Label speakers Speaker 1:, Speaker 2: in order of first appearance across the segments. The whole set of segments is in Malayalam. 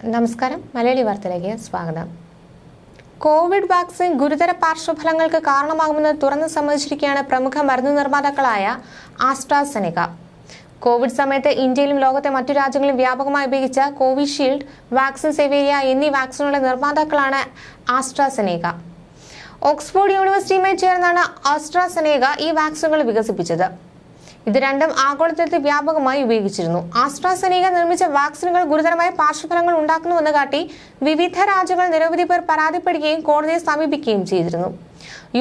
Speaker 1: നമസ്കാരം, മലയാളി വാർത്തയിലേക്ക് സ്വാഗതം. കോവിഡ് വാക്സിൻ ഗുരുതര പാർശ്വഫലങ്ങൾക്ക് കാരണമാകുമെന്ന് തുറന്നു സമ്മതിച്ചിരിക്കുകയാണ് പ്രമുഖ മരുന്ന് നിർമ്മാതാക്കളായ ആസ്ട്രാസെനെക. കോവിഡ് സമയത്ത് ഇന്ത്യയിലും ലോകത്തെ മറ്റു രാജ്യങ്ങളിലും വ്യാപകമായി ഉപയോഗിച്ച കോവിഷീൽഡ്, വാക്സിൻ സെവേരിയ എന്നീ വാക്സിനുകളുടെ നിർമ്മാതാക്കളാണ് ആസ്ട്രാസെനെക. ഓക്സ്ഫോർഡ് യൂണിവേഴ്സിറ്റിയുമായി ചേർന്നാണ് ആസ്ട്രാസെനെക ഈ വാക്സിനുകൾ വികസിപ്പിച്ചത്. ഇത് രണ്ടും ആഗോളതലത്തിൽ വ്യാപകമായി ഉപയോഗിച്ചിരുന്നു. ആസ്ട്രാസെനെക നിർമ്മിച്ച വാക്സിനുകൾ ഗുരുതരമായ പാർശ്വഫലങ്ങൾ ഉണ്ടാക്കുന്നുവെന്ന് കാട്ടി വിവിധ രാജ്യങ്ങൾ നിരവധി പേർ പരാതിപ്പെടുകയും കോടതിയെ സമീപിക്കുകയും ചെയ്തിരുന്നു.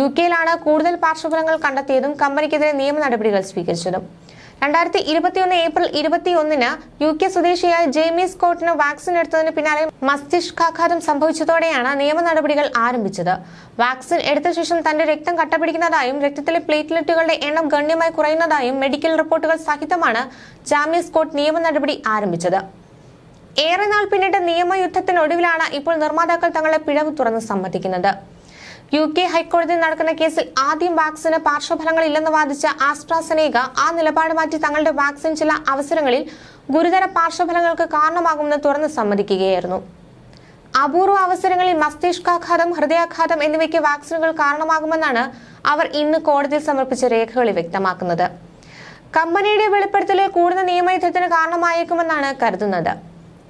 Speaker 1: UK-യിലാണ് കൂടുതൽ പാർശ്വഫലങ്ങൾ കണ്ടെത്തിയതും കമ്പനിക്കെതിരെ നിയമ നടപടികൾ സ്വീകരിച്ചതും. 2021 ഏപ്രിൽ 21-ന് UK സ്വദേശിയായ ജെയ്മി സ്കോട്ടിന് വാക്സിൻ എടുത്തതിന് പിന്നാലെ മസ്തിഷ്കാഘാതം സംഭവിച്ചതോടെയാണ് നിയമ നടപടികൾ ആരംഭിച്ചത്. വാക്സിൻ എടുത്ത ശേഷം തന്റെ രക്തം കട്ടപിടിക്കുന്നതായും രക്തത്തിലെ പ്ലേറ്റ്ലെറ്റുകളുടെ എണ്ണം ഗണ്യമായി കുറയുന്നതായും മെഡിക്കൽ റിപ്പോർട്ടുകൾ സഹിതമാണ് ജെയ്മി സ്കോട്ട് നിയമ നടപടി ആരംഭിച്ചത്. ഏറെ നാൾ പിന്നിട്ട് നിയമയുദ്ധത്തിനൊടുവിലാണ് ഇപ്പോൾ നിർമ്മാതാക്കൾ തങ്ങളുടെ പിഴവ് തുറന്ന് സമ്മതിക്കുന്നത്. UK ഹൈക്കോടതിയിൽ നടക്കുന്ന കേസിൽ ആദ്യം വാക്സിന് പാർശ്വഫലങ്ങൾ ഇല്ലെന്ന് വാദിച്ച ആസ്ട്രാസെനെക ആ നിലപാട് മാറ്റി തങ്ങളുടെ വാക്സിൻ ചില അവസരങ്ങളിൽ ഗുരുതര പാർശ്വഫലങ്ങൾക്ക് കാരണമാകുമെന്ന് തുറന്ന് സമ്മതിക്കുകയായിരുന്നു. അപൂർവ അവസരങ്ങളിൽ മസ്തിഷ്കാഘാതം, ഹൃദയാഘാതം എന്നിവയ്ക്ക് വാക്സിനുകൾ കാരണമാകുമെന്നാണ് അവർ ഇന്ന് കോടതിയിൽ സമർപ്പിച്ച രേഖകളിൽ വ്യക്തമാക്കുന്നത്. കമ്പനിയുടെ വെളിപ്പെടുത്തലിൽ കൂടുതൽ നിയമയുദ്ധത്തിന് കാരണമായേക്കുമെന്നാണ് കരുതുന്നത്.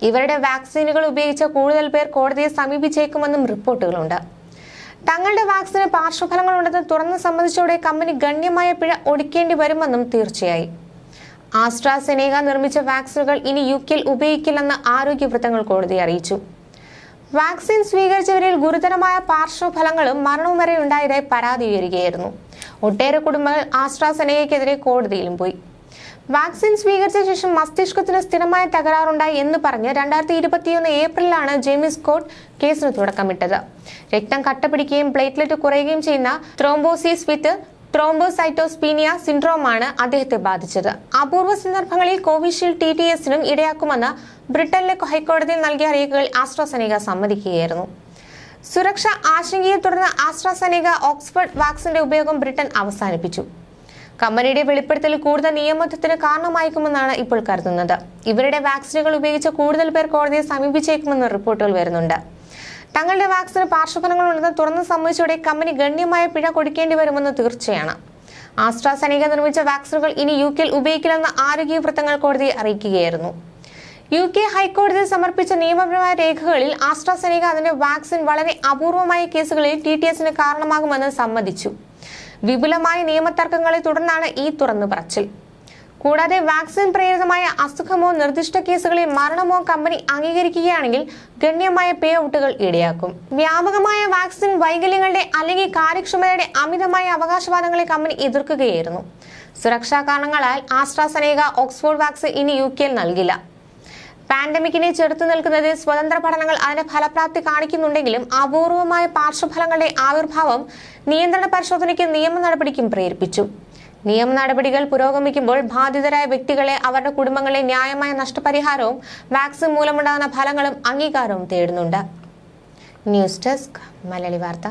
Speaker 1: ഇവരുടെ വാക്സിനുകൾ ഉപയോഗിച്ച കൂടുതൽ പേർ കോടതിയെ സമീപിച്ചേക്കുമെന്നും റിപ്പോർട്ടുകളുണ്ട്. തങ്ങളുടെ വാക്സിന് പാർശ്വഫലങ്ങളുണ്ടെന്ന് തുറന്ന് സമ്മതിച്ചതോടെ കമ്പനി ഗണ്യമായ പിഴ ഒടുക്കേണ്ടി വരുമെന്നും തീർച്ചയായി. ആസ്ട്രാസെനെക നിർമ്മിച്ച വാക്സിനുകൾ ഇനി UK-യിൽ ഉപയോഗിക്കില്ലെന്ന് ആരോഗ്യ വൃത്തങ്ങൾ കോടതിയെ അറിയിച്ചു. വാക്സിൻ സ്വീകരിച്ചവരിൽ ഗുരുതരമായ പാർശ്വഫലങ്ങളും മരണവും വരെ ഉണ്ടായതായി പരാതി ഉയരുകയായിരുന്നു. ഒട്ടേറെ കുടുംബങ്ങൾ ആസ്ട്രാസെനെകയ്ക്കെതിരെ കോടതിയിലും പോയി. വാക്സിൻ സ്വീകരിച്ച ശേഷം മസ്തിഷ്കത്തിന് സ്ഥിരമായ തകരാറുണ്ടായി എന്ന് പറഞ്ഞ് 2021 ഏപ്രിലാണ് ജെയ്മി സ്കോട്ട് കേസിന് തുടക്കമിട്ടത്. രക്തം കട്ടപിടിക്കുകയും പ്ലേറ്റ്ലെറ്റ് കുറയുകയും ചെയ്യുന്ന ത്രോംബോസിസ് വിത്ത് ത്രോംബോസൈറ്റോസ്പീനിയ സിൻഡ്രോമാണ് അദ്ദേഹത്തെ ബാധിച്ചത്. അപൂർവ സന്ദർഭങ്ങളിൽ കോവിഷീൽഡ് TTSനും ഇടയാക്കുമെന്ന് ബ്രിട്ടനിലെ ഹൈക്കോടതിയിൽ നൽകിയ രേഖകളിൽ ആസ്ട്രാസെനെക സമ്മതിക്കുകയായിരുന്നു. സുരക്ഷാ ആശങ്കയെ തുടർന്ന് ആസ്ട്രാസെനെക ഓക്സ്ഫോർഡ് വാക്സിന്റെ ഉപയോഗം ബ്രിട്ടൻ അവസാനിപ്പിച്ചു. കമ്പനിയുടെ വെളിപ്പെടുത്തൽ കൂടുതൽ നിയമയുദ്ധത്തിന് കാരണമായേക്കുമെന്നാണ് ഇപ്പോൾ കരുതുന്നത്. ഇവരുടെ വാക്സിനുകൾ ഉപയോഗിച്ച് കൂടുതൽ പേർ കോടതിയെ സമീപിച്ചേക്കുമെന്ന് റിപ്പോർട്ടുകൾ വരുന്നുണ്ട്. തങ്ങളുടെ വാക്സിന് പാർശ്വഫലങ്ങളുണ്ടെന്ന് തുറന്നു സമ്മതിച്ചതോടെ കമ്പനി ഗണ്യമായ പിഴ കൊടുക്കേണ്ടി വരുമെന്ന് തീർച്ചയാണ്. ആസ്ട്രാസെനെക നിർമ്മിച്ച വാക്സിനുകൾ ഇനി UK-യിൽ ഉപയോഗിക്കില്ലെന്ന് ആരോഗ്യ വൃത്തങ്ങൾ കോടതിയെ അറിയിക്കുകയായിരുന്നു. UK ഹൈക്കോടതിയിൽ സമർപ്പിച്ച നിയമപരമായ രേഖകളിൽ ആസ്ട്രാസെനെക അതിന്റെ വാക്സിൻ വളരെ അപൂർവമായ കേസുകളിൽ TTSന് കാരണമാകുമെന്ന് സമ്മതിച്ചു. വിപുലമായ നിയമതർക്കങ്ങളെ തുടർന്നാണ് ഈ തുറന്നു പറച്ചിൽ. കൂടാതെ വാക്സിൻ പ്രേരിതമായ അസുഖമോ നിർദ്ദിഷ്ട കേസുകളിൽ മരണമോ കമ്പനി അംഗീകരിക്കുകയാണെങ്കിൽ ഗണ്യമായ പേ ഔട്ടുകൾ ഇടയാക്കും. വ്യാപകമായ വാക്സിൻ വൈകല്യങ്ങളുടെ അല്ലെങ്കിൽ കാര്യക്ഷമതയുടെ അമിതമായ അവകാശവാദങ്ങളെ കമ്പനി എതിർക്കുകയായിരുന്നു. സുരക്ഷാ കാരണങ്ങളാൽ ആസ്ട്രാസെനെക ഓക്സ്ഫോർഡ് വാക്സിൻ ഇനി UK-യിൽ നൽകില്ല. പാൻഡമിക്കിനെ ചെറുത്തു നിൽക്കുന്നതിൽ സ്വതന്ത്ര പഠനങ്ങൾ അതിന്റെ ഫലപ്രാപ്തി കാണിക്കുന്നുണ്ടെങ്കിലും അപൂർവമായ പാർശ്വഫലങ്ങളുടെ ആവിർഭാവം നിയന്ത്രണ പരിശോധനയ്ക്ക് നിയമ നടപടിക്കും പ്രേരിപ്പിച്ചു. നിയമ നടപടികൾ പുരോഗമിക്കുമ്പോൾ ബാധിതരായ വ്യക്തികളെ, അവരുടെ കുടുംബങ്ങളെ ന്യായമായ നഷ്ടപരിഹാരവും വാക്സിൻ മൂലമുണ്ടാകുന്ന ഫലങ്ങളും അംഗീകാരവും തേടുന്നുണ്ട്. ന്യൂസ് ഡെസ്ക്, മലയാളി വാർത്ത.